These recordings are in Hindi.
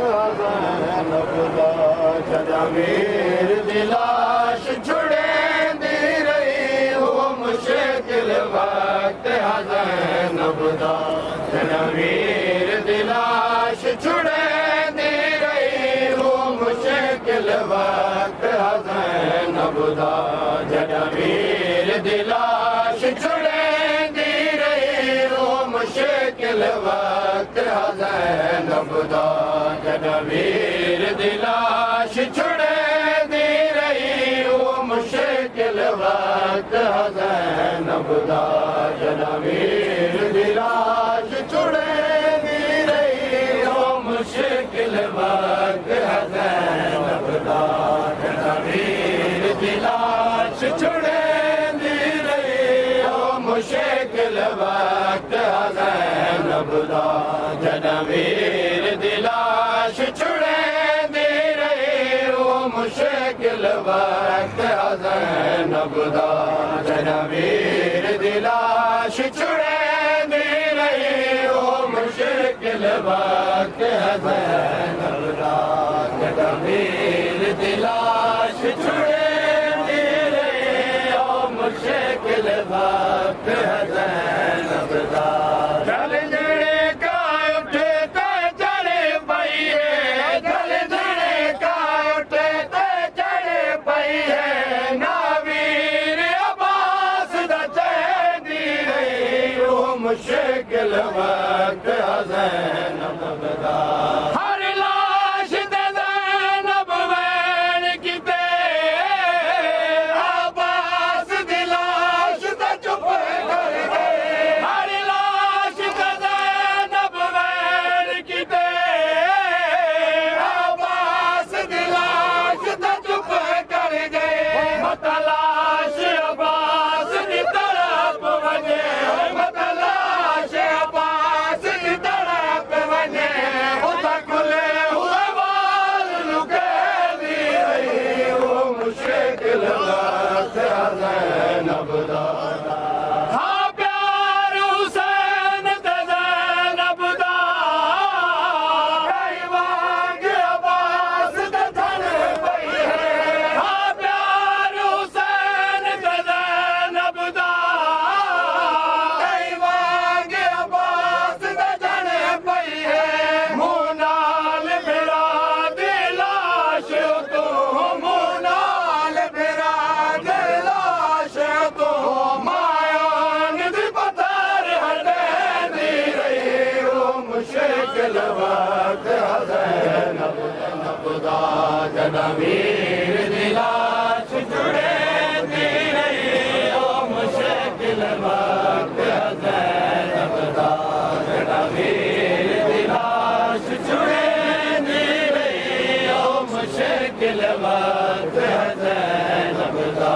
ज़ैनब दा जदा मीर दी लाश छुड़ेंदी रही हो मुश्किल वक्त ज़ैनब दा जदा मीर दी लाश छुड़ेंदी रही हो मुश्किल वक्त ज़ैनब दा जदा मीर दी लाश छुड़ेंदी रही हो मुश्किल वक्त ज़ैनब दा जदा मीर दी लाश छुड़ेंदी रही हो मुश्किल वक्त ज़ैनब दा जदा मीर दी लाश छुड़ेंदी रही हो मुश्किल वक्त ज़ैनब दा जदा मीर दी लाश छुड़ेंदी रही हो मुश्किल वक्त ज़ैनब दा जदा मीर दी लाश छुड़ेंदी रही हो मुश्किल वक्त ज़ैनब दा जदा मीर दी लाश छुड़ेंदी रही हो मुश्किल वक्त ज़ैनब दा जदा मीर दी लाश छुड़ेंदी रही हो मुश्किल वक्त ज़ैनब दा मुश्किल वक्त ज़ैनब दा हर लाश ते ज़ैनब वैन किते अब्बास दी लाश ते चुप कर गए हर लाश ते ज़ैनब वैन किते अब्बास दी लाश ते चुप कर गए मत लाश अब्बास दी तरफ वजे ज़ैनब दा हाँ प्यार हुसैन ते ज़ैनब दा कई वांग अब्बास ते धन पई है हाँ प्यार हुसैन ते ज़ैनब दा कई वांग अब्बास ते धन पई है मुँह नाल फिरा दी लाश तू मुँह नाल फिरा दी लाश तू मायान दी पत्थर हटेंदी रही हो मुश्किल वक्त ज़ैनब दा जदा मीर दी लाश छुड़ेंदी रही हो मुश्किल वक्त ज़ैनब दा जदा मीर दी लाश छुड़ेंदी रही हो मुश्किल वक्त ज़ैनब दा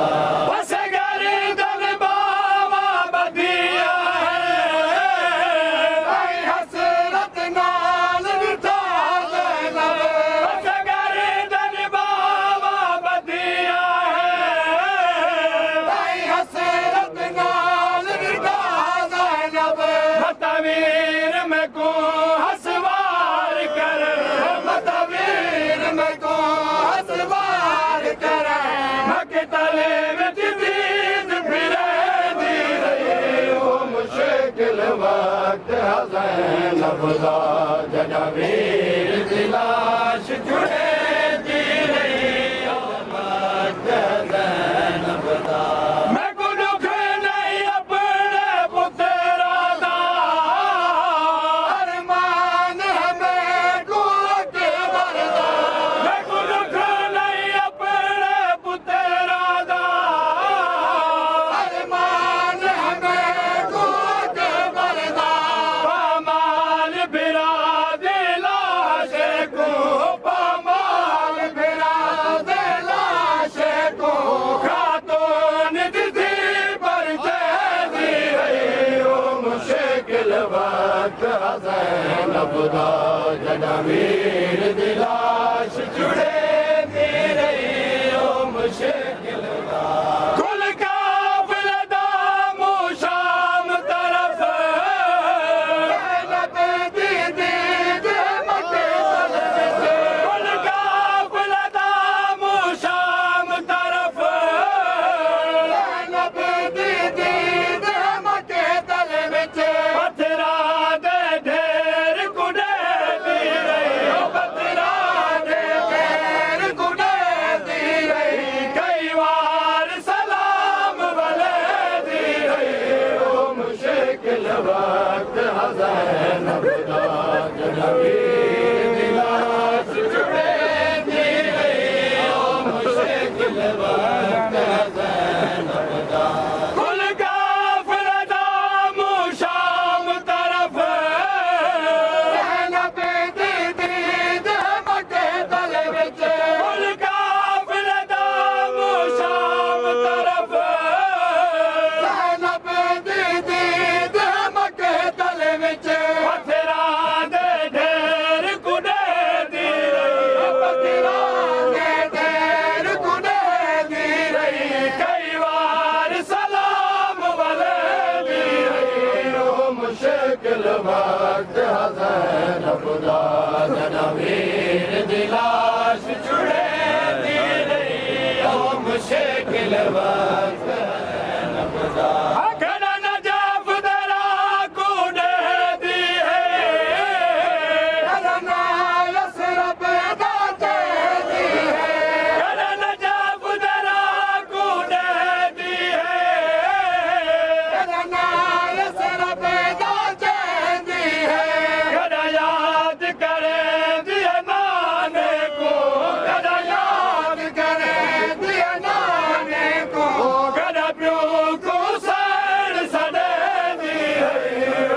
वक्त ज़ैनब दा जदा मीर दी लाश छुड़ेंदी रही हो वक्त ज़ैनब दा मैं को दुख नहीं अपने पुत्रा दा अरमान हमें को अकबर दा मैं को दुख नहीं अपने पुत्रा दा अरमान हमें को अकबर दा वक्त ज़ैनब दा जदा मीर दी लाश छुड़ेंदी रही हो मुश्किल दा कुल काफ़िला दा मुँह शाम तरफ ज़ैनब दी दीद मके जड़ा वीर दी लाश छुड़े दी रही ओ मुश्किल वक्त नबदा घड़ा नजाफ दरा कूड़े दी है घड़ा यसरब दा दी है घड़ा नजाफ दरा कूड़े दी है घड़ा यसरब दा दी है घड़ा याद करे दिया नाने को घड़ा याद करे दिया नाने को घड़ा प्यो को सड़ सड़े दी है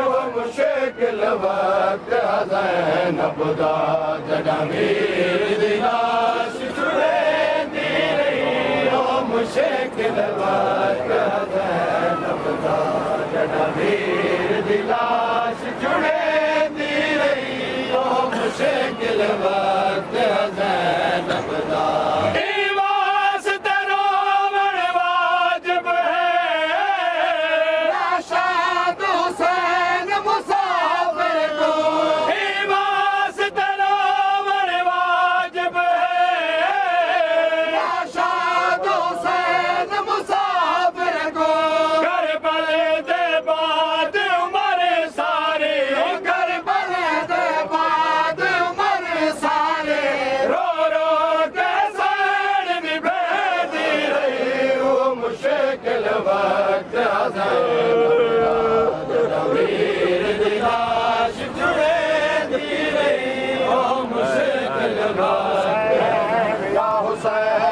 ओ मुश्किल वक्त हज़ैन नबदा जड़ा वीर दी लाश छुड़े दी रही ओ मुश्किल वक्त हज़ैन नबदा जड़ा वीर दी लाश छुड़े दी रही ओ मुश्किल वक्त हज़ैन नबदा वास्ते रोवण वाजिब है राशाद हुसैन मुसाफिर को वास्ते रोवण वाजिब है राशाद हुसैन मुसाफिर को करबल दे बाद उमर सारे करबल दे बाद उमर सारे रो रो के सैन में भेदी रही ओ मुश्किल वक्त हज़ैन वीर दी लाश छुड़े दी रही ओ मुश्किल वक्त या हुसैन